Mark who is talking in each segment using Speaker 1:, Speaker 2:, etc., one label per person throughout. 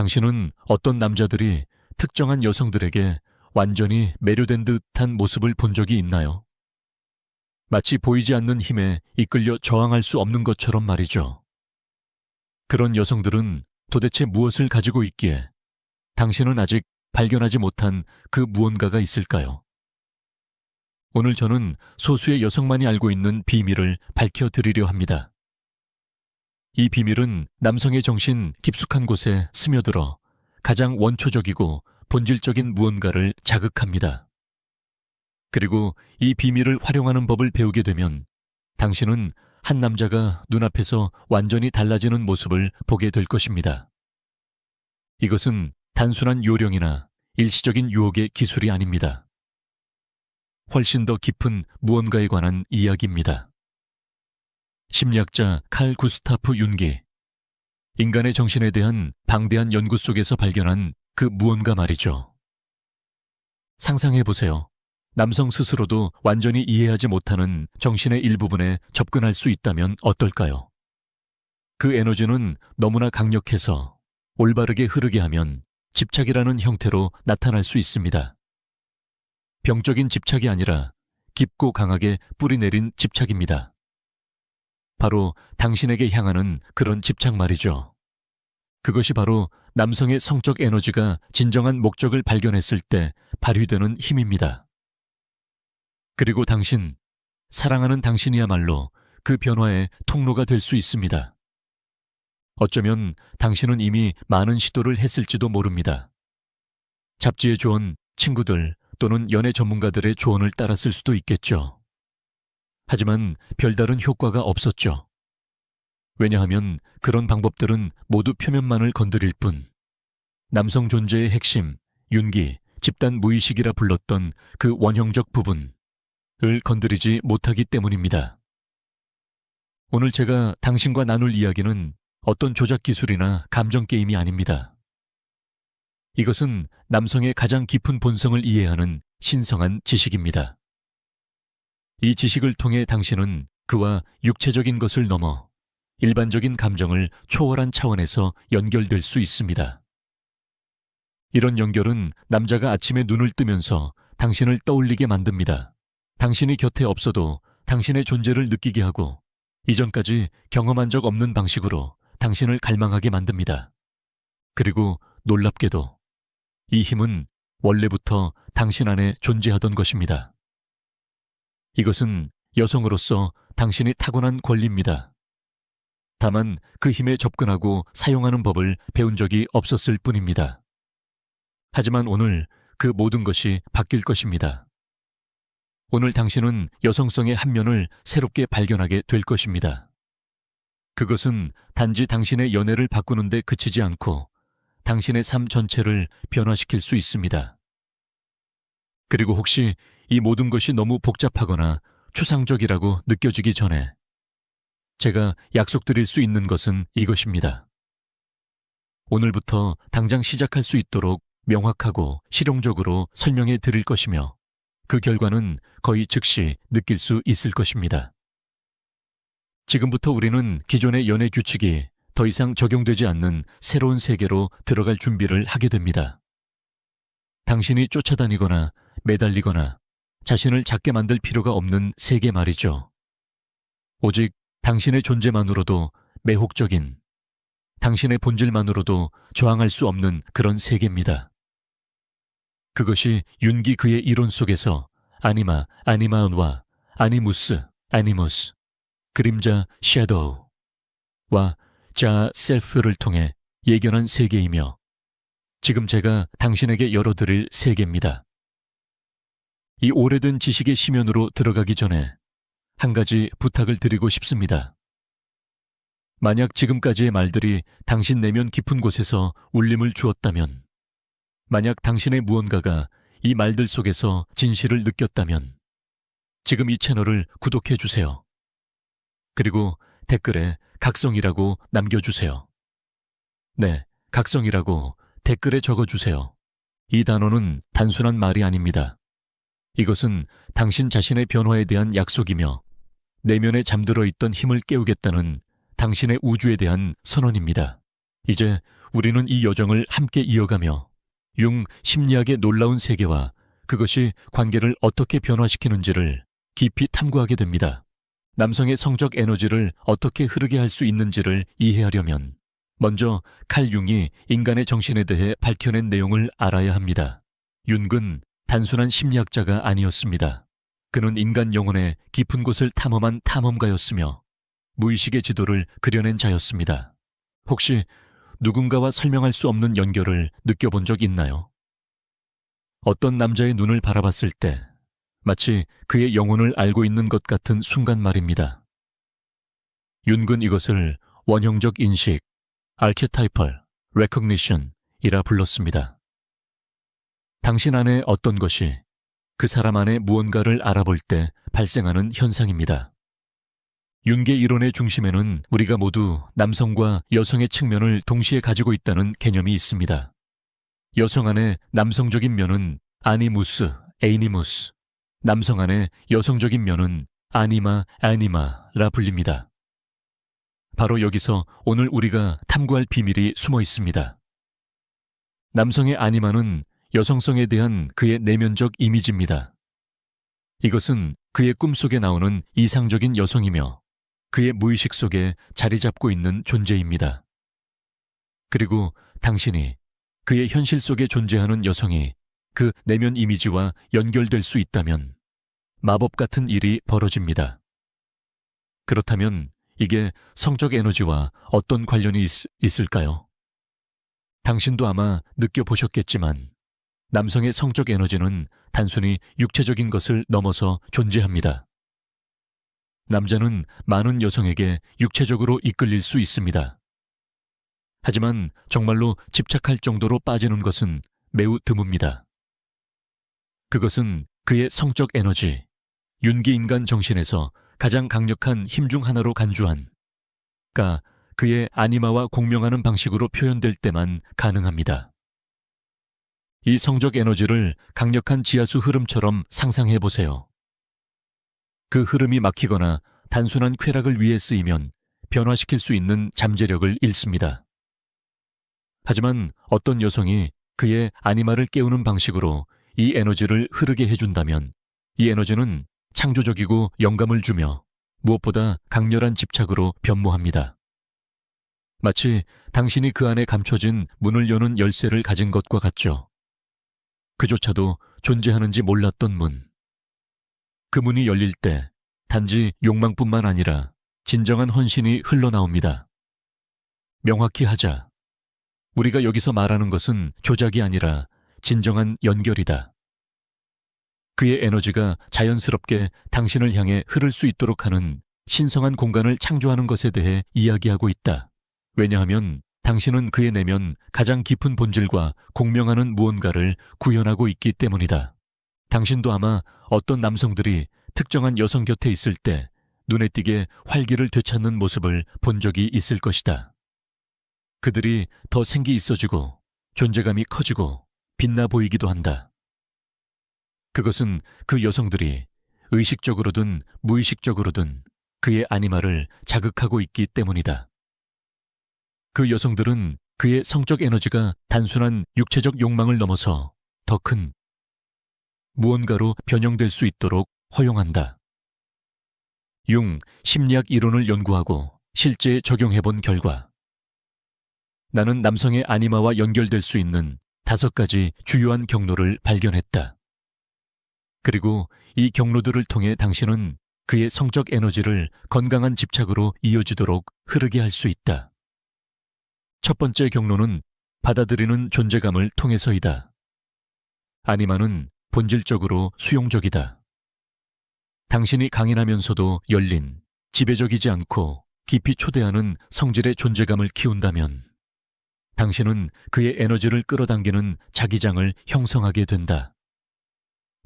Speaker 1: 당신은 어떤 남자들이 특정한 여성들에게 완전히 매료된 듯한 모습을 본 적이 있나요? 마치 보이지 않는 힘에 이끌려 저항할 수 없는 것처럼 말이죠. 그런 여성들은 도대체 무엇을 가지고 있기에 당신은 아직 발견하지 못한 그 무언가가 있을까요? 오늘 저는 소수의 여성만이 알고 있는 비밀을 밝혀드리려 합니다. 이 비밀은 남성의 정신 깊숙한 곳에 스며들어 가장 원초적이고 본질적인 무언가를 자극합니다. 그리고 이 비밀을 활용하는 법을 배우게 되면 당신은 한 남자가 눈앞에서 완전히 달라지는 모습을 보게 될 것입니다. 이것은 단순한 요령이나 일시적인 유혹의 기술이 아닙니다. 훨씬 더 깊은 무언가에 관한 이야기입니다. 심리학자 칼 구스타프 융기, 인간의 정신에 대한 방대한 연구 속에서 발견한 그 무언가 말이죠. 상상해보세요. 남성 스스로도 완전히 이해하지 못하는 정신의 일부분에 접근할 수 있다면 어떨까요? 그 에너지는 너무나 강력해서 올바르게 흐르게 하면 집착이라는 형태로 나타날 수 있습니다. 병적인 집착이 아니라 깊고 강하게 뿌리내린 집착입니다. 바로 당신에게 향하는 그런 집착 말이죠. 그것이 바로 남성의 성적 에너지가 진정한 목적을 발견했을 때 발휘되는 힘입니다. 그리고 당신, 사랑하는 당신이야말로 그 변화의 통로가 될 수 있습니다. 어쩌면 당신은 이미 많은 시도를 했을지도 모릅니다. 잡지의 조언, 친구들 또는 연애 전문가들의 조언을 따랐을 수도 있겠죠. 하지만 별다른 효과가 없었죠. 왜냐하면 그런 방법들은 모두 표면만을 건드릴 뿐, 남성 존재의 핵심, 윤기, 집단 무의식이라 불렀던 그 원형적 부분을 건드리지 못하기 때문입니다. 오늘 제가 당신과 나눌 이야기는 어떤 조작 기술이나 감정 게임이 아닙니다. 이것은 남성의 가장 깊은 본성을 이해하는 신성한 지식입니다. 이 지식을 통해 당신은 그와 육체적인 것을 넘어 일반적인 감정을 초월한 차원에서 연결될 수 있습니다. 이런 연결은 남자가 아침에 눈을 뜨면서 당신을 떠올리게 만듭니다. 당신이 곁에 없어도 당신의 존재를 느끼게 하고 이전까지 경험한 적 없는 방식으로 당신을 갈망하게 만듭니다. 그리고 놀랍게도 이 힘은 원래부터 당신 안에 존재하던 것입니다. 이것은 여성으로서 당신이 타고난 권리입니다. 다만 그 힘에 접근하고 사용하는 법을 배운 적이 없었을 뿐입니다. 하지만 오늘 그 모든 것이 바뀔 것입니다. 오늘 당신은 여성성의 한 면을 새롭게 발견하게 될 것입니다. 그것은 단지 당신의 연애를 바꾸는 데 그치지 않고 당신의 삶 전체를 변화시킬 수 있습니다. 그리고 혹시 이 모든 것이 너무 복잡하거나 추상적이라고 느껴지기 전에 제가 약속드릴 수 있는 것은 이것입니다. 오늘부터 당장 시작할 수 있도록 명확하고 실용적으로 설명해 드릴 것이며 그 결과는 거의 즉시 느낄 수 있을 것입니다. 지금부터 우리는 기존의 연애 규칙이 더 이상 적용되지 않는 새로운 세계로 들어갈 준비를 하게 됩니다. 당신이 쫓아다니거나 매달리거나 자신을 작게 만들 필요가 없는 세계 말이죠. 오직 당신의 존재만으로도 매혹적인, 당신의 본질만으로도 저항할 수 없는 그런 세계입니다. 그것이 윤기 그의 이론 속에서 아니마, 아니마은와 아니무스, 아니무스, 그림자, 섀도우와 자, 셀프를 통해 예견한 세계이며 지금 제가 당신에게 열어드릴 세계입니다. 이 오래된 지식의 심연으로 들어가기 전에 한 가지 부탁을 드리고 싶습니다. 만약 지금까지의 말들이 당신 내면 깊은 곳에서 울림을 주었다면, 만약 당신의 무언가가 이 말들 속에서 진실을 느꼈다면 지금 이 채널을 구독해 주세요. 그리고 댓글에 각성이라고 남겨주세요. 네, 각성이라고 댓글에 적어주세요. 이 단어는 단순한 말이 아닙니다. 이것은 당신 자신의 변화에 대한 약속이며 내면에 잠들어 있던 힘을 깨우겠다는 당신의 우주에 대한 선언입니다. 이제 우리는 이 여정을 함께 이어가며 융 심리학의 놀라운 세계와 그것이 관계를 어떻게 변화시키는지를 깊이 탐구하게 됩니다. 남성의 성적 에너지를 어떻게 흐르게 할 수 있는지를 이해하려면 먼저 칼 융이 인간의 정신에 대해 밝혀낸 내용을 알아야 합니다. 융은 단순한 심리학자가 아니었습니다. 그는 인간 영혼의 깊은 곳을 탐험한 탐험가였으며 무의식의 지도를 그려낸 자였습니다. 혹시 누군가와 설명할 수 없는 연결을 느껴본 적 있나요? 어떤 남자의 눈을 바라봤을 때 마치 그의 영혼을 알고 있는 것 같은 순간 말입니다. 융은 이것을 원형적 인식, archetypal recognition이라 불렀습니다. 당신 안에 어떤 것이 그 사람 안에 무언가를 알아볼 때 발생하는 현상입니다. 융의 이론의 중심에는 우리가 모두 남성과 여성의 측면을 동시에 가지고 있다는 개념이 있습니다. 여성 안에 남성적인 면은 아니무스, 에이니무스, 남성 안에 여성적인 면은 아니마, 애니마라 불립니다. 바로 여기서 오늘 우리가 탐구할 비밀이 숨어 있습니다. 남성의 아니마는 여성성에 대한 그의 내면적 이미지입니다. 이것은 그의 꿈속에 나오는 이상적인 여성이며 그의 무의식 속에 자리 잡고 있는 존재입니다. 그리고 당신이 그의 현실 속에 존재하는 여성이 그 내면 이미지와 연결될 수 있다면 마법 같은 일이 벌어집니다. 그렇다면 이게 성적 에너지와 어떤 관련이 있을까요? 당신도 아마 느껴보셨겠지만 남성의 성적 에너지는 단순히 육체적인 것을 넘어서 존재합니다. 남자는 많은 여성에게 육체적으로 이끌릴 수 있습니다. 하지만 정말로 집착할 정도로 빠지는 것은 매우 드뭅니다. 그것은 그의 성적 에너지, 윤기인간 정신에서 가장 강력한 힘 중 하나로 간주한 그의 아니마와 공명하는 방식으로 표현될 때만 가능합니다. 이 성적 에너지를 강력한 지하수 흐름처럼 상상해 보세요. 그 흐름이 막히거나 단순한 쾌락을 위해 쓰이면 변화시킬 수 있는 잠재력을 잃습니다. 하지만 어떤 여성이 그의 아니마를 깨우는 방식으로 이 에너지를 흐르게 해준다면 이 에너지는 창조적이고 영감을 주며 무엇보다 강렬한 집착으로 변모합니다. 마치 당신이 그 안에 감춰진 문을 여는 열쇠를 가진 것과 같죠. 그조차도 존재하는지 몰랐던 문. 그 문이 열릴 때 단지 욕망뿐만 아니라 진정한 헌신이 흘러나옵니다. 명확히 하자. 우리가 여기서 말하는 것은 조작이 아니라 진정한 연결이다. 그의 에너지가 자연스럽게 당신을 향해 흐를 수 있도록 하는 신성한 공간을 창조하는 것에 대해 이야기하고 있다. 왜냐하면 당신은 그의 내면 가장 깊은 본질과 공명하는 무언가를 구현하고 있기 때문이다. 당신도 아마 어떤 남성들이 특정한 여성 곁에 있을 때 눈에 띄게 활기를 되찾는 모습을 본 적이 있을 것이다. 그들이 더 생기 있어지고 존재감이 커지고 빛나 보이기도 한다. 그것은 그 여성들이 의식적으로든 무의식적으로든 그의 아니마를 자극하고 있기 때문이다. 그 여성들은 그의 성적 에너지가 단순한 육체적 욕망을 넘어서 더 큰 무언가로 변형될 수 있도록 허용한다. 융 심리학 이론을 연구하고 실제에 적용해본 결과 나는 남성의 아니마와 연결될 수 있는 5가지 주요한 경로를 발견했다. 그리고 이 경로들을 통해 당신은 그의 성적 에너지를 건강한 집착으로 이어지도록 흐르게 할 수 있다. 첫 번째 경로는 받아들이는 존재감을 통해서이다. 아니마는 본질적으로 수용적이다. 당신이 강인하면서도 열린, 지배적이지 않고 깊이 초대하는 성질의 존재감을 키운다면 당신은 그의 에너지를 끌어당기는 자기장을 형성하게 된다.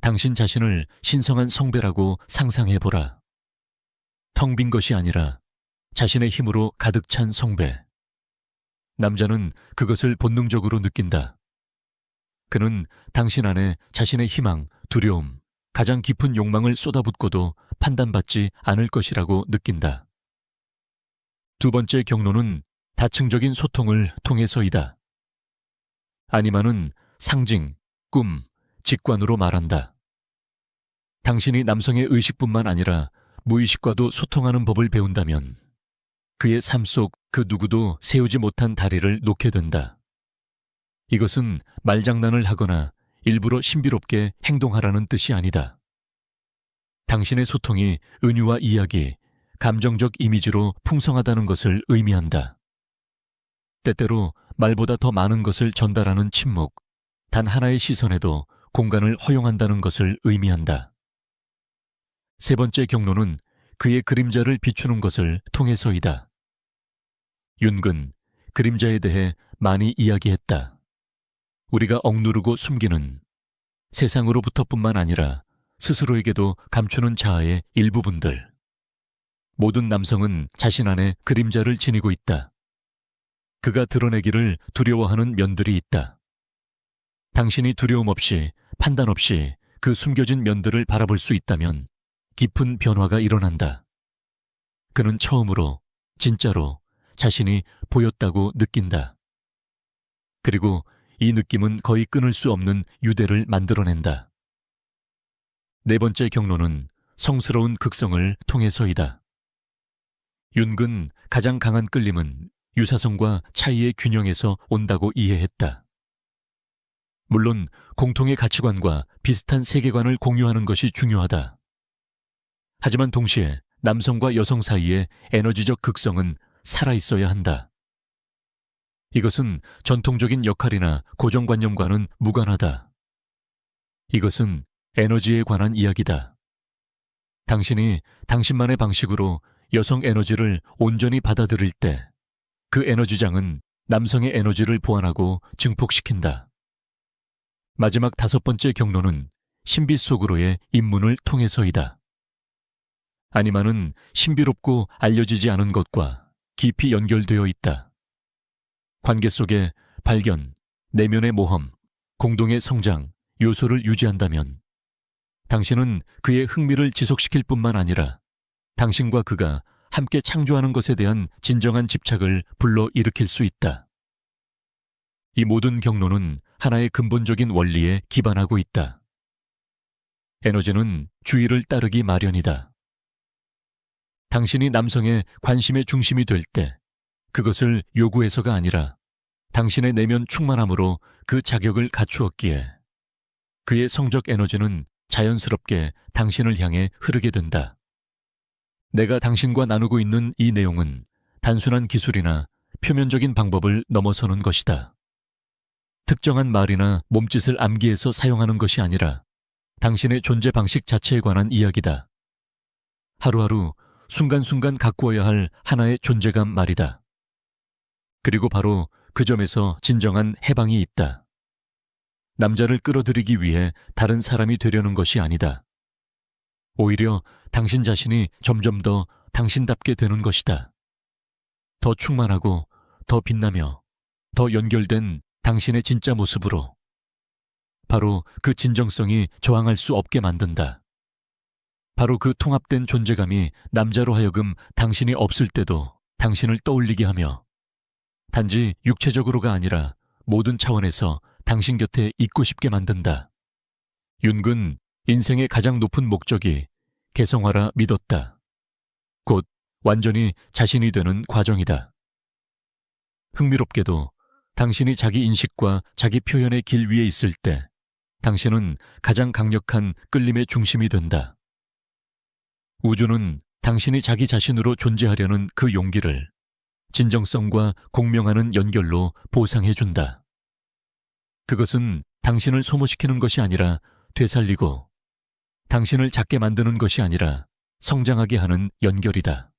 Speaker 1: 당신 자신을 신성한 성배라고 상상해보라. 텅 빈 것이 아니라 자신의 힘으로 가득 찬 성배. 남자는 그것을 본능적으로 느낀다. 그는 당신 안에 자신의 희망, 두려움, 가장 깊은 욕망을 쏟아붓고도 판단받지 않을 것이라고 느낀다. 두 번째 경로는 다층적인 소통을 통해서이다. 아니마는 상징, 꿈, 직관으로 말한다. 당신이 남성의 의식뿐만 아니라 무의식과도 소통하는 법을 배운다면 그의 삶 속 그 누구도 세우지 못한 다리를 놓게 된다. 이것은 말장난을 하거나 일부러 신비롭게 행동하라는 뜻이 아니다. 당신의 소통이 은유와 이야기, 감정적 이미지로 풍성하다는 것을 의미한다. 때때로 말보다 더 많은 것을 전달하는 침묵, 단 하나의 시선에도 공간을 허용한다는 것을 의미한다. 세 번째 경로는 그의 그림자를 비추는 것을 통해서이다. 윤근, 그림자에 대해 많이 이야기했다. 우리가 억누르고 숨기는 세상으로부터뿐만 아니라 스스로에게도 감추는 자아의 일부분들. 모든 남성은 자신 안에 그림자를 지니고 있다. 그가 드러내기를 두려워하는 면들이 있다. 당신이 두려움 없이, 판단 없이 그 숨겨진 면들을 바라볼 수 있다면 깊은 변화가 일어난다. 그는 처음으로, 진짜로 자신이 보였다고 느낀다. 그리고 이 느낌은 거의 끊을 수 없는 유대를 만들어낸다. 네 번째 경로는 성스러운 극성을 통해서이다. 윤근 가장 강한 끌림은 유사성과 차이의 균형에서 온다고 이해했다. 물론 공통의 가치관과 비슷한 세계관을 공유하는 것이 중요하다. 하지만 동시에 남성과 여성 사이의 에너지적 극성은 살아있어야 한다. 이것은 전통적인 역할이나 고정관념과는 무관하다. 이것은 에너지에 관한 이야기다. 당신이 당신만의 방식으로 여성 에너지를 온전히 받아들일 때 그 에너지장은 남성의 에너지를 보완하고 증폭시킨다. 마지막 다섯 번째 경로는 신비 속으로의 입문을 통해서이다. 아니마는 신비롭고 알려지지 않은 것과 깊이 연결되어 있다. 관계 속에 발견, 내면의 모험, 공동의 성장, 요소를 유지한다면 당신은 그의 흥미를 지속시킬 뿐만 아니라 당신과 그가 함께 창조하는 것에 대한 진정한 집착을 불러일으킬 수 있다. 이 모든 경로는 하나의 근본적인 원리에 기반하고 있다. 에너지는 주의를 따르기 마련이다. 당신이 남성의 관심의 중심이 될 때 그것을 요구해서가 아니라 당신의 내면 충만함으로 그 자격을 갖추었기에 그의 성적 에너지는 자연스럽게 당신을 향해 흐르게 된다. 내가 당신과 나누고 있는 이 내용은 단순한 기술이나 표면적인 방법을 넘어서는 것이다. 특정한 말이나 몸짓을 암기해서 사용하는 것이 아니라 당신의 존재 방식 자체에 관한 이야기다. 하루하루 순간순간 가꾸어야 할 하나의 존재감 말이다. 그리고 바로 그 점에서 진정한 해방이 있다. 남자를 끌어들이기 위해 다른 사람이 되려는 것이 아니다. 오히려 당신 자신이 점점 더 당신답게 되는 것이다. 더 충만하고 더 빛나며 더 연결된 당신의 진짜 모습으로 바로 그 진정성이 저항할 수 없게 만든다. 바로 그 통합된 존재감이 남자로 하여금 당신이 없을 때도 당신을 떠올리게 하며 단지 육체적으로가 아니라 모든 차원에서 당신 곁에 있고 싶게 만든다. 윤근 인생의 가장 높은 목적이 개성화라 믿었다. 곧 완전히 자신이 되는 과정이다. 흥미롭게도 당신이 자기 인식과 자기 표현의 길 위에 있을 때 당신은 가장 강력한 끌림의 중심이 된다. 우주는 당신이 자기 자신으로 존재하려는 그 용기를 진정성과 공명하는 연결로 보상해준다. 그것은 당신을 소모시키는 것이 아니라 되살리고 당신을 작게 만드는 것이 아니라 성장하게 하는 연결이다.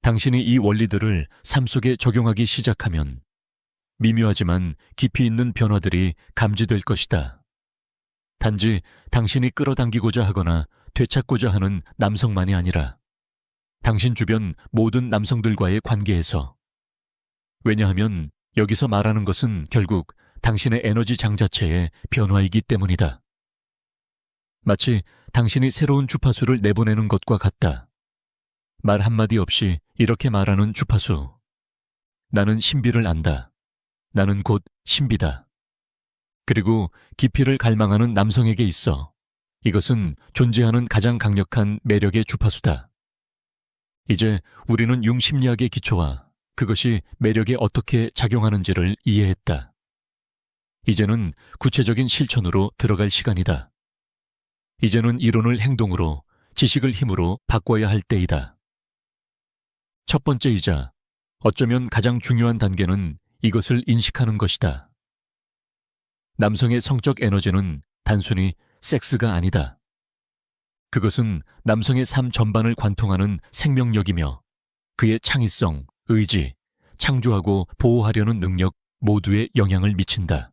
Speaker 1: 당신이 이 원리들을 삶 속에 적용하기 시작하면 미묘하지만 깊이 있는 변화들이 감지될 것이다. 단지 당신이 끌어당기고자 하거나 되찾고자 하는 남성만이 아니라 당신 주변 모든 남성들과의 관계에서. 왜냐하면 여기서 말하는 것은 결국 당신의 에너지 장 자체의 변화이기 때문이다. 마치 당신이 새로운 주파수를 내보내는 것과 같다. 말 한마디 없이 이렇게 말하는 주파수. 나는 신비를 안다. 나는 곧 신비다. 그리고 깊이를 갈망하는 남성에게 있어 이것은 존재하는 가장 강력한 매력의 주파수다. 이제 우리는 융심리학의 기초와 그것이 매력에 어떻게 작용하는지를 이해했다. 이제는 구체적인 실천으로 들어갈 시간이다. 이제는 이론을 행동으로, 지식을 힘으로 바꿔야 할 때이다. 첫 번째이자 어쩌면 가장 중요한 단계는 이것을 인식하는 것이다. 남성의 성적 에너지는 단순히 섹스가 아니다. 그것은 남성의 삶 전반을 관통하는 생명력이며 그의 창의성, 의지, 창조하고 보호하려는 능력 모두에 영향을 미친다.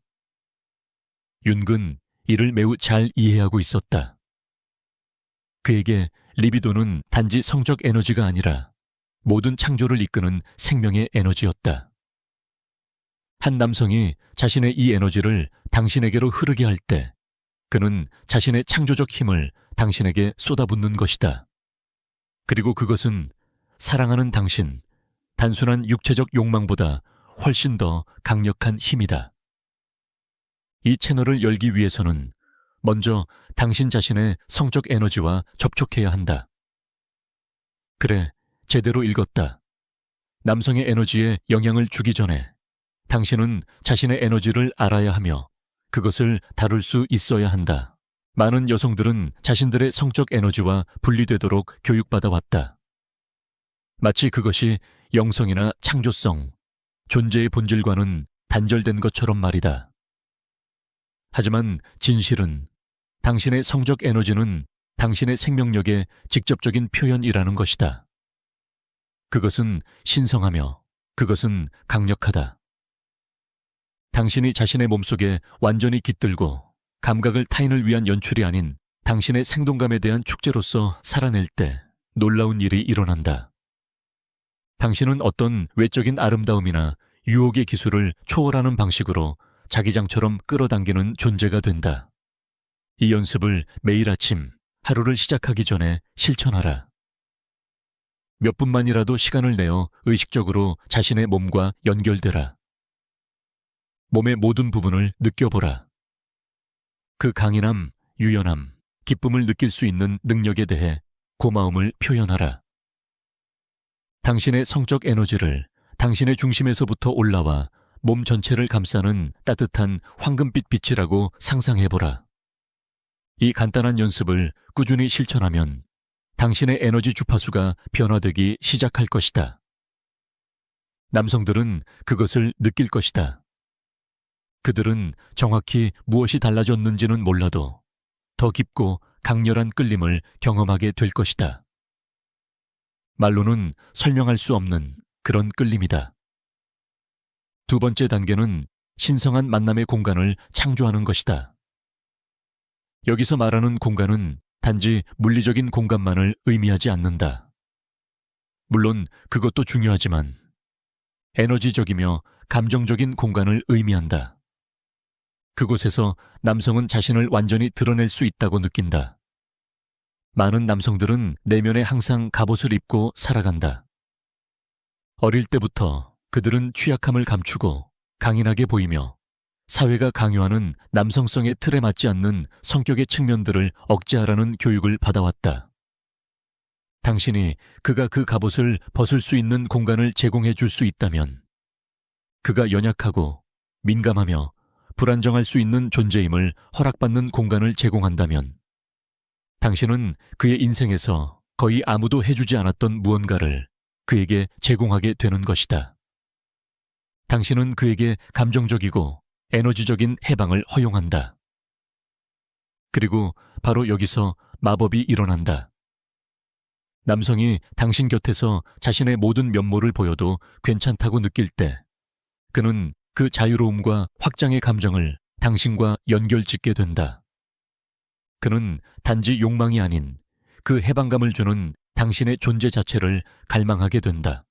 Speaker 1: 윤근 이를 매우 잘 이해하고 있었다. 그에게 리비도는 단지 성적 에너지가 아니라 모든 창조를 이끄는 생명의 에너지였다. 한 남성이 자신의 이 에너지를 당신에게로 흐르게 할 때 그는 자신의 창조적 힘을 당신에게 쏟아붓는 것이다. 그리고 그것은 사랑하는 당신, 단순한 육체적 욕망보다 훨씬 더 강력한 힘이다. 이 채널을 열기 위해서는 먼저 당신 자신의 성적 에너지와 접촉해야 한다. 그래, 제대로 읽었다. 남성의 에너지에 영향을 주기 전에 당신은 자신의 에너지를 알아야 하며 그것을 다룰 수 있어야 한다. 많은 여성들은 자신들의 성적 에너지와 분리되도록 교육받아 왔다. 마치 그것이 영성이나 창조성, 존재의 본질과는 단절된 것처럼 말이다. 하지만 진실은 당신의 성적 에너지는 당신의 생명력의 직접적인 표현이라는 것이다. 그것은 신성하며 그것은 강력하다. 당신이 자신의 몸속에 완전히 깃들고 감각을 타인을 위한 연출이 아닌 당신의 생동감에 대한 축제로서 살아낼 때 놀라운 일이 일어난다. 당신은 어떤 외적인 아름다움이나 유혹의 기술을 초월하는 방식으로 자기장처럼 끌어당기는 존재가 된다. 이 연습을 매일 아침 하루를 시작하기 전에 실천하라. 몇 분만이라도 시간을 내어 의식적으로 자신의 몸과 연결되라. 몸의 모든 부분을 느껴보라. 그 강인함, 유연함, 기쁨을 느낄 수 있는 능력에 대해 고마움을 표현하라. 당신의 성적 에너지를 당신의 중심에서부터 올라와 몸 전체를 감싸는 따뜻한 황금빛 빛이라고 상상해보라. 이 간단한 연습을 꾸준히 실천하면 당신의 에너지 주파수가 변화되기 시작할 것이다. 남성들은 그것을 느낄 것이다. 그들은 정확히 무엇이 달라졌는지는 몰라도 더 깊고 강렬한 끌림을 경험하게 될 것이다. 말로는 설명할 수 없는 그런 끌림이다. 두 번째 단계는 신성한 만남의 공간을 창조하는 것이다. 여기서 말하는 공간은 단지 물리적인 공간만을 의미하지 않는다. 물론 그것도 중요하지만 에너지적이며 감정적인 공간을 의미한다. 그곳에서 남성은 자신을 완전히 드러낼 수 있다고 느낀다. 많은 남성들은 내면에 항상 갑옷을 입고 살아간다. 어릴 때부터 그들은 취약함을 감추고 강인하게 보이며 사회가 강요하는 남성성의 틀에 맞지 않는 성격의 측면들을 억제하라는 교육을 받아왔다. 당신이 그가 그 갑옷을 벗을 수 있는 공간을 제공해 줄 수 있다면 그가 연약하고 민감하며 불안정할 수 있는 존재임을 허락받는 공간을 제공한다면 당신은 그의 인생에서 거의 아무도 해주지 않았던 무언가를 그에게 제공하게 되는 것이다. 당신은 그에게 감정적이고 에너지적인 해방을 허용한다. 그리고 바로 여기서 마법이 일어난다. 남성이 당신 곁에서 자신의 모든 면모를 보여도 괜찮다고 느낄 때 그는 그 자유로움과 확장의 감정을 당신과 연결짓게 된다. 그는 단지 욕망이 아닌 그 해방감을 주는 당신의 존재 자체를 갈망하게 된다.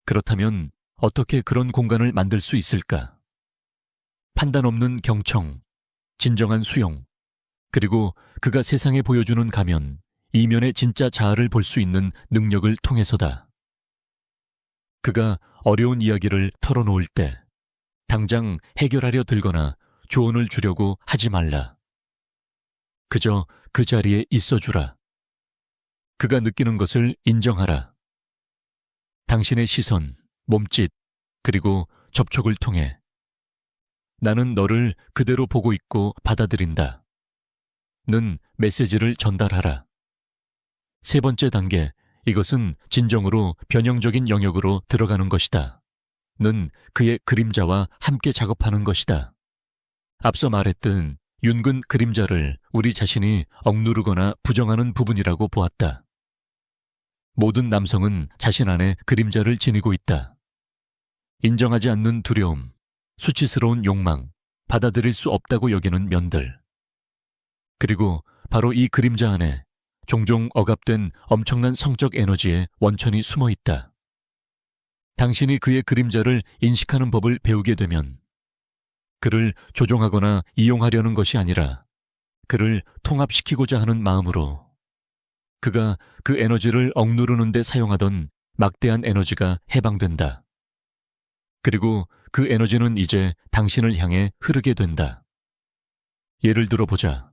Speaker 1: 그렇다면 어떻게 그런 공간을 만들 수 있을까? 판단 없는 경청, 진정한 수용, 그리고 그가 세상에 보여주는 가면, 이면의 진짜 자아를 볼 수 있는 능력을 통해서다. 그가 어려운 이야기를 털어놓을 때 당장 해결하려 들거나 조언을 주려고 하지 말라. 그저 그 자리에 있어주라. 그가 느끼는 것을 인정하라. 당신의 시선, 몸짓, 그리고 접촉을 통해 나는 너를 그대로 보고 있고 받아들인다. 는 메시지를 전달하라. 세 번째 단계, 이것은 진정으로 변형적인 영역으로 들어가는 것이다. 는 그의 그림자와 함께 작업하는 것이다. 앞서 말했듯 윤근 그림자를 우리 자신이 억누르거나 부정하는 부분이라고 보았다. 모든 남성은 자신 안에 그림자를 지니고 있다. 인정하지 않는 두려움, 수치스러운 욕망, 받아들일 수 없다고 여기는 면들. 그리고 바로 이 그림자 안에 종종 억압된 엄청난 성적 에너지의 원천이 숨어 있다. 당신이 그의 그림자를 인식하는 법을 배우게 되면 그를 조종하거나 이용하려는 것이 아니라 그를 통합시키고자 하는 마음으로 그가 그 에너지를 억누르는 데 사용하던 막대한 에너지가 해방된다. 그리고 그 에너지는 이제 당신을 향해 흐르게 된다. 예를 들어 보자.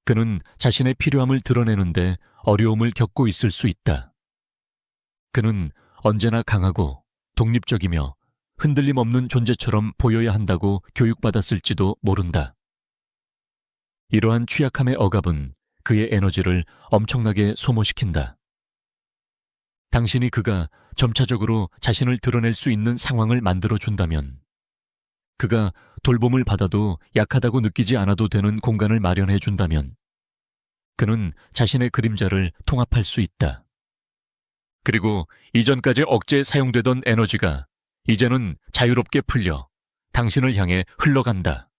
Speaker 1: 그는 자신의 필요함을 드러내는데 어려움을 겪고 있을 수 있다. 그는 언제나 강하고 독립적이며 흔들림 없는 존재처럼 보여야 한다고 교육받았을지도 모른다. 이러한 취약함의 억압은 그의 에너지를 엄청나게 소모시킨다. 당신이 그가 점차적으로 자신을 드러낼 수 있는 상황을 만들어준다면 그가 돌봄을 받아도 약하다고 느끼지 않아도 되는 공간을 마련해 준다면 그는 자신의 그림자를 통합할 수 있다. 그리고 이전까지 억제에 사용되던 에너지가 이제는 자유롭게 풀려 당신을 향해 흘러간다.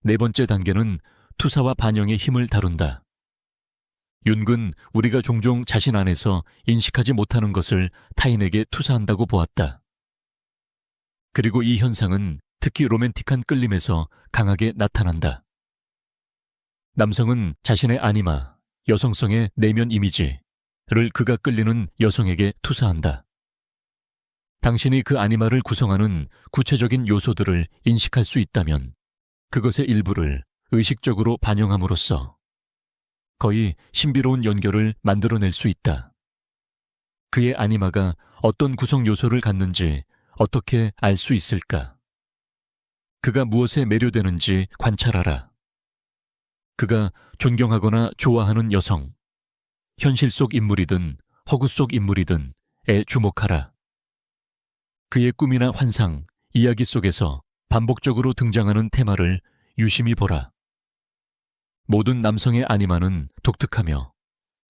Speaker 1: 네 번째 단계는 투사와 반영의 힘을 다룬다. 윤근 우리가 종종 자신 안에서 인식하지 못하는 것을 타인에게 투사한다고 보았다. 그리고 이 현상은 특히 로맨틱한 끌림에서 강하게 나타난다. 남성은 자신의 아니마, 여성성의 내면 이미지를 그가 끌리는 여성에게 투사한다. 당신이 그 아니마를 구성하는 구체적인 요소들을 인식할 수 있다면 그것의 일부를 의식적으로 반영함으로써 거의 신비로운 연결을 만들어낼 수 있다. 그의 아니마가 어떤 구성 요소를 갖는지 어떻게 알 수 있을까? 그가 무엇에 매료되는지 관찰하라. 그가 존경하거나 좋아하는 여성, 현실 속 인물이든 허구 속 인물이든에 주목하라. 그의 꿈이나 환상, 이야기 속에서 반복적으로 등장하는 테마를 유심히 보라. 모든 남성의 아니마는 독특하며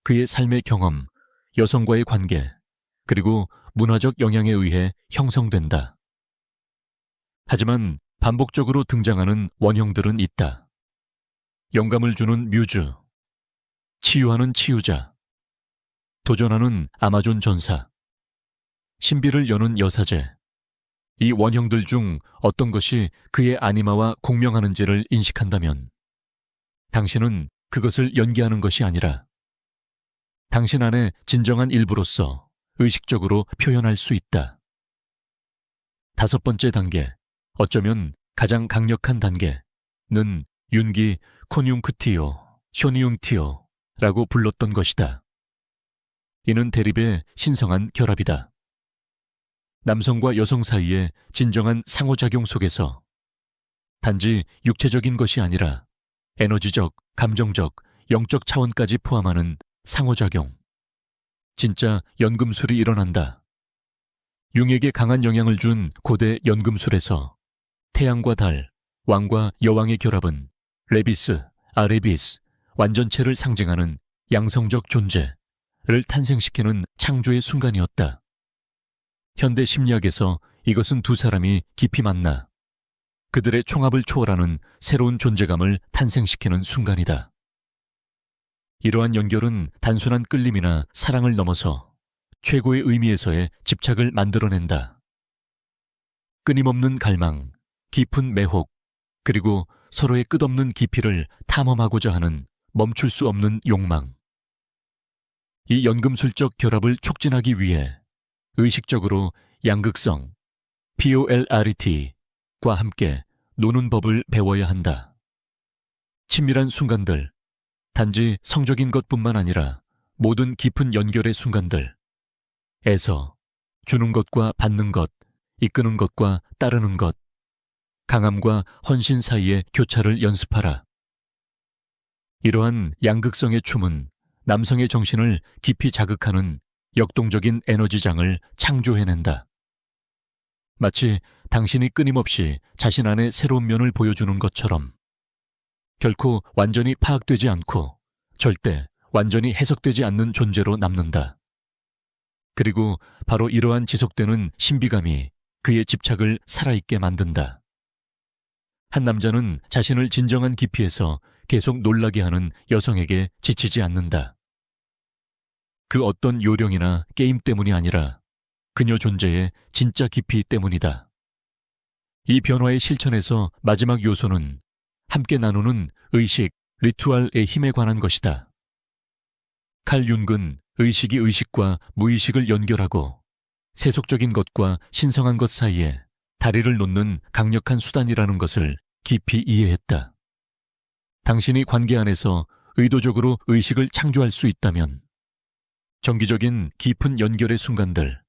Speaker 1: 그의 삶의 경험, 여성과의 관계, 그리고 문화적 영향에 의해 형성된다. 하지만 반복적으로 등장하는 원형들은 있다. 영감을 주는 뮤즈, 치유하는 치유자, 도전하는 아마존 전사, 신비를 여는 여사제. 이 원형들 중 어떤 것이 그의 아니마와 공명하는지를 인식한다면 당신은 그것을 연기하는 것이 아니라 당신 안에 진정한 일부로서 의식적으로 표현할 수 있다. 다섯 번째 단계, 어쩌면 가장 강력한 단계는 윤기 코니웅크티오, 쇼니웅티오라고 불렀던 것이다. 이는 대립의 신성한 결합이다. 남성과 여성 사이의 진정한 상호작용 속에서 단지 육체적인 것이 아니라 에너지적, 감정적, 영적 차원까지 포함하는 상호작용. 진짜 연금술이 일어난다. 융에게 강한 영향을 준 고대 연금술에서 태양과 달, 왕과 여왕의 결합은 레비스, 아레비스, 완전체를 상징하는 양성적 존재를 탄생시키는 창조의 순간이었다. 현대 심리학에서 이것은 두 사람이 깊이 만나 그들의 총합을 초월하는 새로운 존재감을 탄생시키는 순간이다. 이러한 연결은 단순한 끌림이나 사랑을 넘어서 최고의 의미에서의 집착을 만들어낸다. 끊임없는 갈망, 깊은 매혹, 그리고 서로의 끝없는 깊이를 탐험하고자 하는 멈출 수 없는 욕망. 이 연금술적 결합을 촉진하기 위해 의식적으로 양극성, POLARIT과 함께 노는 법을 배워야 한다. 친밀한 순간들, 단지 성적인 것뿐만 아니라 모든 깊은 연결의 순간들, 에서 주는 것과 받는 것, 이끄는 것과 따르는 것, 강함과 헌신 사이의 교차를 연습하라. 이러한 양극성의 춤은 남성의 정신을 깊이 자극하는 역동적인 에너지장을 창조해낸다. 마치 당신이 끊임없이 자신 안의 새로운 면을 보여주는 것처럼 결코 완전히 파악되지 않고 절대 완전히 해석되지 않는 존재로 남는다. 그리고 바로 이러한 지속되는 신비감이 그의 집착을 살아있게 만든다. 한 남자는 자신을 진정한 깊이에서 계속 놀라게 하는 여성에게 지치지 않는다. 그 어떤 요령이나 게임 때문이 아니라 그녀 존재의 진짜 깊이 때문이다. 이 변화의 실천에서 마지막 요소는 함께 나누는 의식, 리투알의 힘에 관한 것이다. 칼 융은 의식이 의식과 무의식을 연결하고 세속적인 것과 신성한 것 사이에 다리를 놓는 강력한 수단이라는 것을 깊이 이해했다. 당신이 관계 안에서 의도적으로 의식을 창조할 수 있다면 정기적인 깊은 연결의 순간들,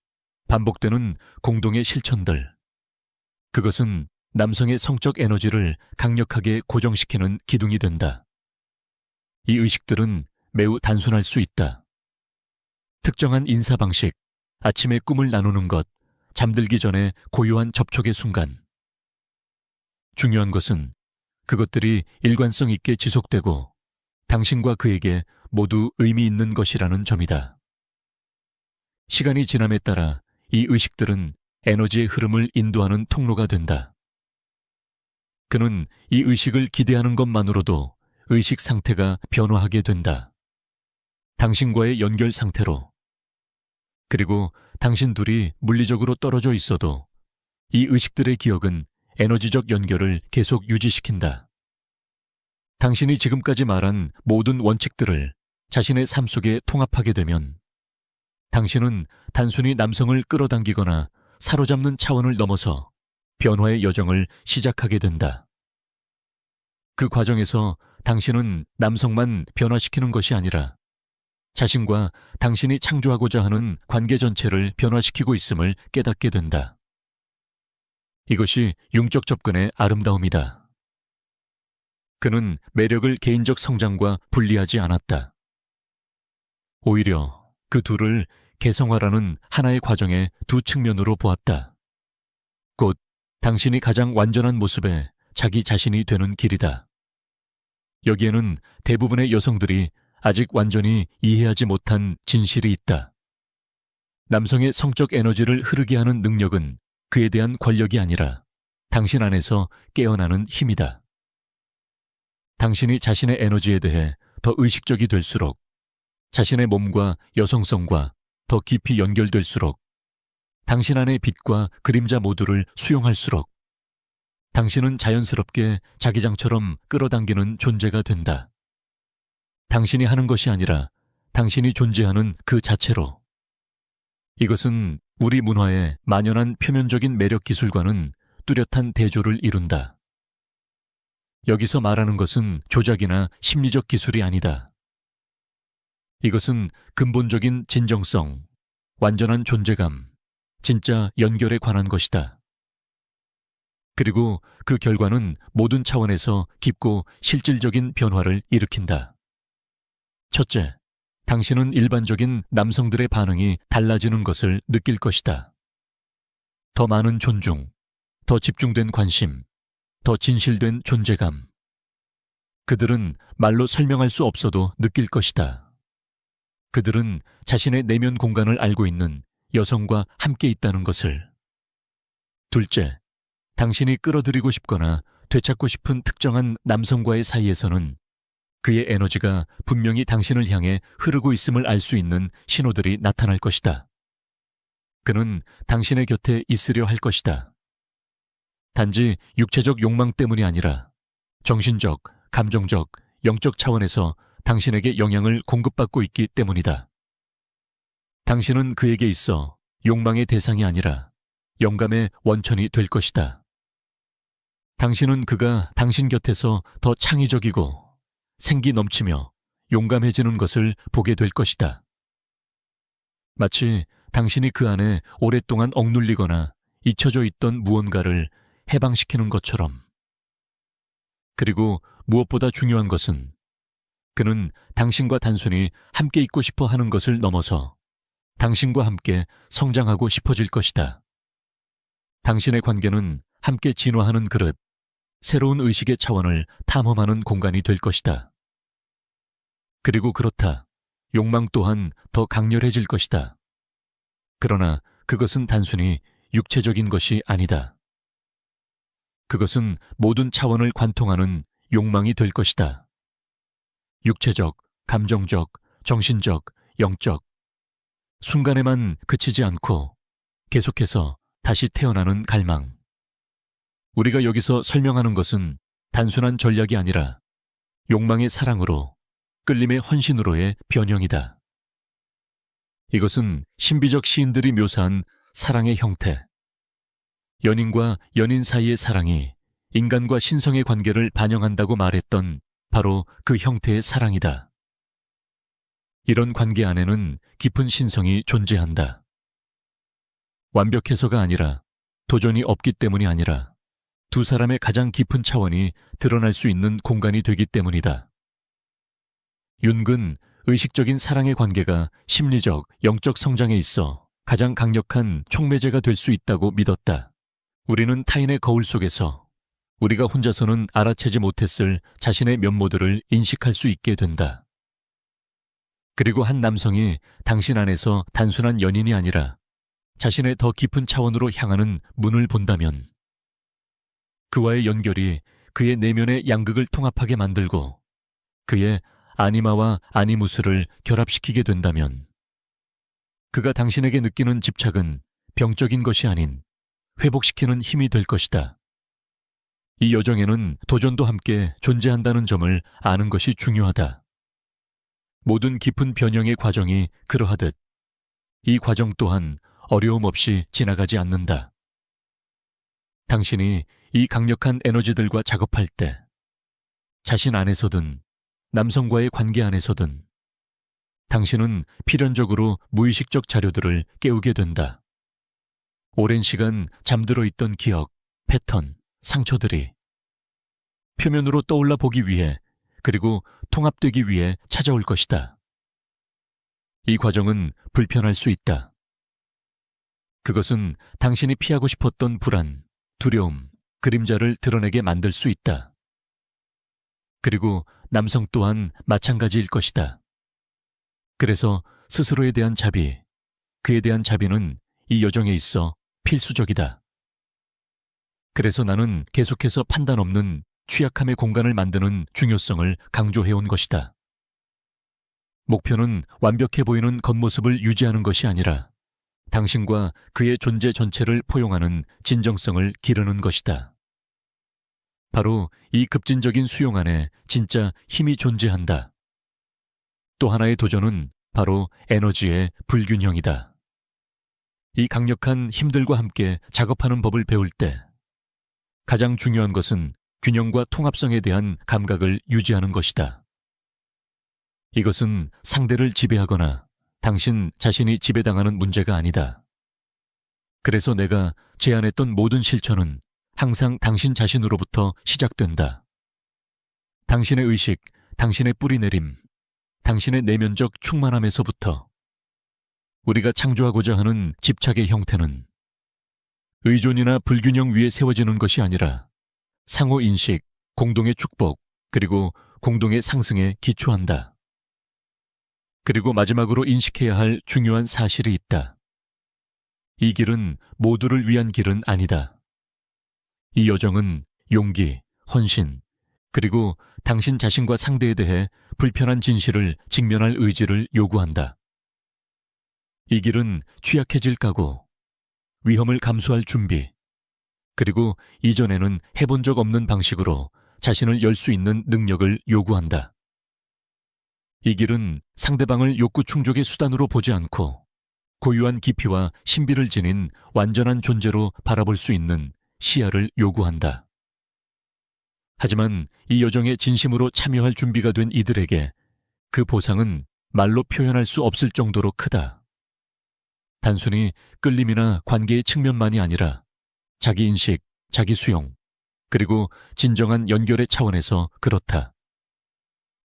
Speaker 1: 반복되는 공동의 실천들, 그것은 남성의 성적 에너지를 강력하게 고정시키는 기둥이 된다. 이 의식들은 매우 단순할 수 있다. 특정한 인사 방식, 아침에 꿈을 나누는 것, 잠들기 전에 고요한 접촉의 순간. 중요한 것은 그것들이 일관성 있게 지속되고 당신과 그에게 모두 의미 있는 것이라는 점이다. 시간이 지남에 따라 이 의식들은 에너지의 흐름을 인도하는 통로가 된다. 그는 이 의식을 기대하는 것만으로도 의식 상태가 변화하게 된다. 당신과의 연결 상태로. 그리고 당신 둘이 물리적으로 떨어져 있어도 이 의식들의 기억은 에너지적 연결을 계속 유지시킨다. 당신이 지금까지 말한 모든 원칙들을 자신의 삶 속에 통합하게 되면 당신은 단순히 남성을 끌어당기거나 사로잡는 차원을 넘어서 변화의 여정을 시작하게 된다. 그 과정에서 당신은 남성만 변화시키는 것이 아니라 자신과 당신이 창조하고자 하는 관계 전체를 변화시키고 있음을 깨닫게 된다. 이것이 융적 접근의 아름다움이다. 그는 매력을 개인적 성장과 분리하지 않았다. 오히려 그 둘을 개성화라는 하나의 과정의 두 측면으로 보았다. 곧 당신이 가장 완전한 모습의 자기 자신이 되는 길이다. 여기에는 대부분의 여성들이 아직 완전히 이해하지 못한 진실이 있다. 남성의 성적 에너지를 흐르게 하는 능력은 그에 대한 권력이 아니라 당신 안에서 깨어나는 힘이다. 당신이 자신의 에너지에 대해 더 의식적이 될수록 자신의 몸과 여성성과 더 깊이 연결될수록 당신 안의 빛과 그림자 모두를 수용할수록 당신은 자연스럽게 자기장처럼 끌어당기는 존재가 된다. 당신이 하는 것이 아니라 당신이 존재하는 그 자체로. 이것은 우리 문화의 만연한 표면적인 매력 기술과는 뚜렷한 대조를 이룬다. 여기서 말하는 것은 조작이나 심리적 기술이 아니다. 이것은 근본적인 진정성, 완전한 존재감, 진짜 연결에 관한 것이다. 그리고 그 결과는 모든 차원에서 깊고 실질적인 변화를 일으킨다. 첫째, 당신은 일반적인 남성들의 반응이 달라지는 것을 느낄 것이다. 더 많은 존중, 더 집중된 관심, 더 진실된 존재감. 그들은 말로 설명할 수 없어도 느낄 것이다. 그들은 자신의 내면 공간을 알고 있는 여성과 함께 있다는 것을. 둘째, 당신이 끌어들이고 싶거나 되찾고 싶은 특정한 남성과의 사이에서는 그의 에너지가 분명히 당신을 향해 흐르고 있음을 알 수 있는 신호들이 나타날 것이다. 그는 당신의 곁에 있으려 할 것이다. 단지 육체적 욕망 때문이 아니라 정신적, 감정적, 영적 차원에서 당신에게 영향을 공급받고 있기 때문이다. 당신은 그에게 있어 욕망의 대상이 아니라 영감의 원천이 될 것이다. 당신은 그가 당신 곁에서 더 창의적이고 생기 넘치며 용감해지는 것을 보게 될 것이다. 마치 당신이 그 안에 오랫동안 억눌리거나 잊혀져 있던 무언가를 해방시키는 것처럼. 그리고 무엇보다 중요한 것은 그는 당신과 단순히 함께 있고 싶어 하는 것을 넘어서 당신과 함께 성장하고 싶어질 것이다. 당신의 관계는 함께 진화하는 그릇, 새로운 의식의 차원을 탐험하는 공간이 될 것이다. 그리고 그렇다. 욕망 또한 더 강렬해질 것이다. 그러나 그것은 단순히 육체적인 것이 아니다. 그것은 모든 차원을 관통하는 욕망이 될 것이다. 육체적, 감정적, 정신적, 영적. 순간에만 그치지 않고 계속해서 다시 태어나는 갈망. 우리가 여기서 설명하는 것은 단순한 전략이 아니라 욕망의 사랑으로, 끌림의 헌신으로의 변형이다. 이것은 신비적 시인들이 묘사한 사랑의 형태. 연인과 연인 사이의 사랑이 인간과 신성의 관계를 반영한다고 말했던 바로 그 형태의 사랑이다. 이런 관계 안에는 깊은 신성이 존재한다. 완벽해서가 아니라, 도전이 없기 때문이 아니라 두 사람의 가장 깊은 차원이 드러날 수 있는 공간이 되기 때문이다. 윤근 의식적인 사랑의 관계가 심리적, 영적 성장에 있어 가장 강력한 촉매제가 될 수 있다고 믿었다. 우리는 타인의 거울 속에서 우리가 혼자서는 알아채지 못했을 자신의 면모들을 인식할 수 있게 된다. 그리고 한 남성이 당신 안에서 단순한 연인이 아니라 자신의 더 깊은 차원으로 향하는 문을 본다면 그와의 연결이 그의 내면의 양극을 통합하게 만들고 그의 아니마와 아니무스를 결합시키게 된다면 그가 당신에게 느끼는 집착은 병적인 것이 아닌 회복시키는 힘이 될 것이다. 이 여정에는 도전도 함께 존재한다는 점을 아는 것이 중요하다. 모든 깊은 변형의 과정이 그러하듯 이 과정 또한 어려움 없이 지나가지 않는다. 당신이 이 강력한 에너지들과 작업할 때 자신 안에서든 남성과의 관계 안에서든 당신은 필연적으로 무의식적 자료들을 깨우게 된다. 오랜 시간 잠들어 있던 기억, 패턴, 상처들이 표면으로 떠올라 보기 위해 그리고 통합되기 위해 찾아올 것이다. 이 과정은 불편할 수 있다. 그것은 당신이 피하고 싶었던 불안, 두려움, 그림자를 드러내게 만들 수 있다. 그리고 남성 또한 마찬가지일 것이다. 그래서 스스로에 대한 자비, 그에 대한 자비는 이 여정에 있어 필수적이다. 그래서 나는 계속해서 판단 없는 취약함의 공간을 만드는 중요성을 강조해온 것이다. 목표는 완벽해 보이는 겉모습을 유지하는 것이 아니라 당신과 그의 존재 전체를 포용하는 진정성을 기르는 것이다. 바로 이 급진적인 수용 안에 진짜 힘이 존재한다. 또 하나의 도전은 바로 에너지의 불균형이다. 이 강력한 힘들과 함께 작업하는 법을 배울 때 가장 중요한 것은 균형과 통합성에 대한 감각을 유지하는 것이다. 이것은 상대를 지배하거나 당신 자신이 지배당하는 문제가 아니다. 그래서 내가 제안했던 모든 실천은 항상 당신 자신으로부터 시작된다. 당신의 의식, 당신의 뿌리내림, 당신의 내면적 충만함에서부터 우리가 창조하고자 하는 집착의 형태는 의존이나 불균형 위에 세워지는 것이 아니라 상호인식, 공동의 축복, 그리고 공동의 상승에 기초한다. 그리고 마지막으로 인식해야 할 중요한 사실이 있다. 이 길은 모두를 위한 길은 아니다. 이 여정은 용기, 헌신, 그리고 당신 자신과 상대에 대해 불편한 진실을 직면할 의지를 요구한다. 이 길은 취약해질 각오, 위험을 감수할 준비, 그리고 이전에는 해본 적 없는 방식으로 자신을 열 수 있는 능력을 요구한다. 이 길은 상대방을 욕구 충족의 수단으로 보지 않고 고유한 깊이와 신비를 지닌 완전한 존재로 바라볼 수 있는 시야를 요구한다. 하지만 이 여정에 진심으로 참여할 준비가 된 이들에게 그 보상은 말로 표현할 수 없을 정도로 크다. 단순히 끌림이나 관계의 측면만이 아니라 자기인식, 자기수용, 그리고 진정한 연결의 차원에서 그렇다.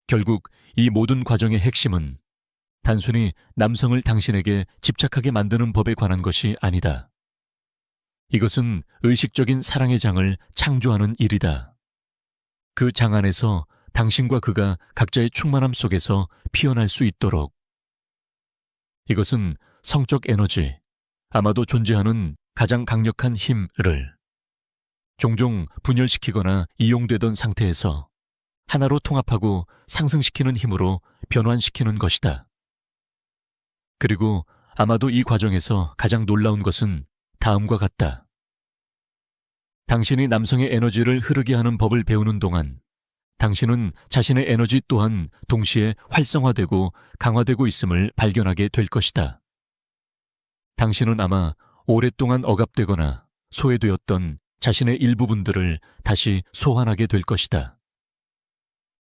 Speaker 1: 결국 이 모든 과정의 핵심은 단순히 남성을 당신에게 집착하게 만드는 법에 관한 것이 아니다. 이것은 의식적인 사랑의 장을 창조하는 일이다. 그 장 안에서 당신과 그가 각자의 충만함 속에서 피어날 수 있도록. 이것은 성적 에너지, 아마도 존재하는 가장 강력한 힘을 종종 분열시키거나 이용되던 상태에서 하나로 통합하고 상승시키는 힘으로 변환시키는 것이다. 그리고 아마도 이 과정에서 가장 놀라운 것은 다음과 같다. 당신이 남성의 에너지를 흐르게 하는 법을 배우는 동안 당신은 자신의 에너지 또한 동시에 활성화되고 강화되고 있음을 발견하게 될 것이다. 당신은 아마 오랫동안 억압되거나 소외되었던 자신의 일부분들을 다시 소환하게 될 것이다.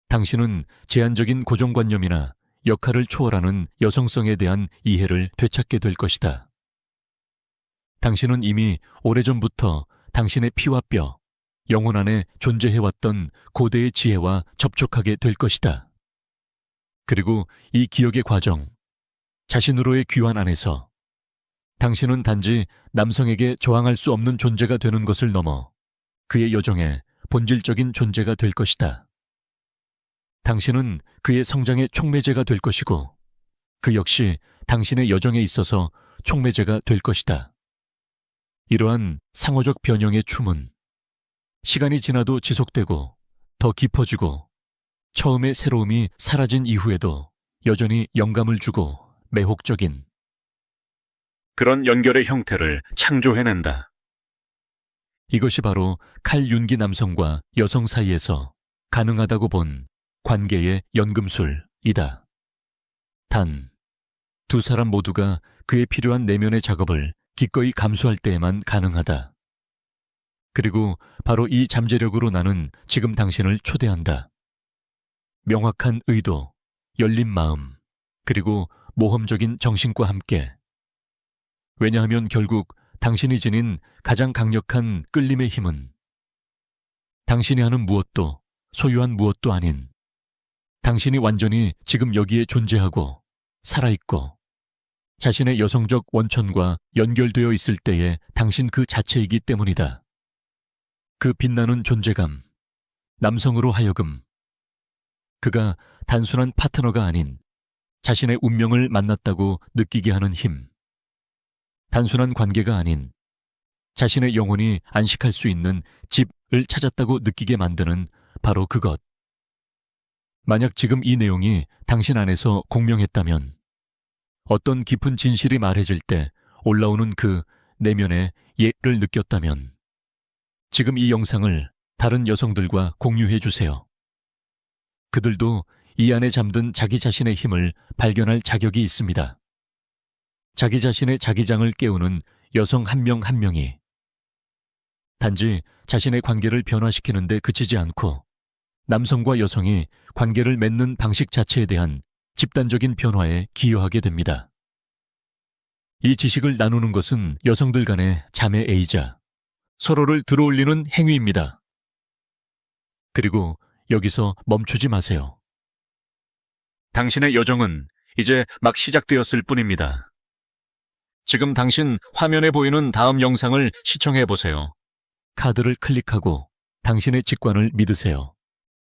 Speaker 1: 당신은 제한적인 고정관념이나 역할을 초월하는 여성성에 대한 이해를 되찾게 될 것이다. 당신은 이미 오래전부터 당신의 피와 뼈, 영혼 안에 존재해왔던 고대의 지혜와 접촉하게 될 것이다. 그리고 이 기억의 과정, 자신으로의 귀환 안에서 당신은 단지 남성에게 저항할 수 없는 존재가 되는 것을 넘어 그의 여정에 본질적인 존재가 될 것이다. 당신은 그의 성장의 촉매제가 될 것이고 그 역시 당신의 여정에 있어서 촉매제가 될 것이다. 이러한 상호적 변형의 춤은 시간이 지나도 지속되고 더 깊어지고 처음의 새로움이 사라진 이후에도 여전히 영감을 주고 매혹적인 그런 연결의 형태를 창조해낸다. 이것이 바로 칼윤기 남성과 여성 사이에서 가능하다고 본 관계의 연금술이다. 단, 두 사람 모두가 그에 필요한 내면의 작업을 기꺼이 감수할 때에만 가능하다. 그리고 바로 이 잠재력으로 나는 지금 당신을 초대한다. 명확한 의도, 열린 마음, 그리고 모험적인 정신과 함께. 왜냐하면 결국 당신이 지닌 가장 강력한 끌림의 힘은 당신이 하는 무엇도 소유한 무엇도 아닌 당신이 완전히 지금 여기에 존재하고 살아있고 자신의 여성적 원천과 연결되어 있을 때의 당신 그 자체이기 때문이다. 그 빛나는 존재감, 남성으로 하여금 그가 단순한 파트너가 아닌 자신의 운명을 만났다고 느끼게 하는 힘, 단순한 관계가 아닌 자신의 영혼이 안식할 수 있는 집을 찾았다고 느끼게 만드는 바로 그것. 만약 지금 이 내용이 당신 안에서 공명했다면 어떤 깊은 진실이 말해질 때 올라오는 그 내면의 예를 느꼈다면 지금 이 영상을 다른 여성들과 공유해 주세요. 그들도 이 안에 잠든 자기 자신의 힘을 발견할 자격이 있습니다. 자기 자신의 자기장을 깨우는 여성 한 명 한 명이 단지 자신의 관계를 변화시키는 데 그치지 않고 남성과 여성이 관계를 맺는 방식 자체에 대한 집단적인 변화에 기여하게 됩니다. 이 지식을 나누는 것은 여성들 간의 자매애이자 서로를 들어올리는 행위입니다. 그리고 여기서 멈추지 마세요. 당신의 여정은 이제 막 시작되었을 뿐입니다. 지금 당신 화면에 보이는 다음 영상을 시청해 보세요. 카드를 클릭하고 당신의 직관을 믿으세요.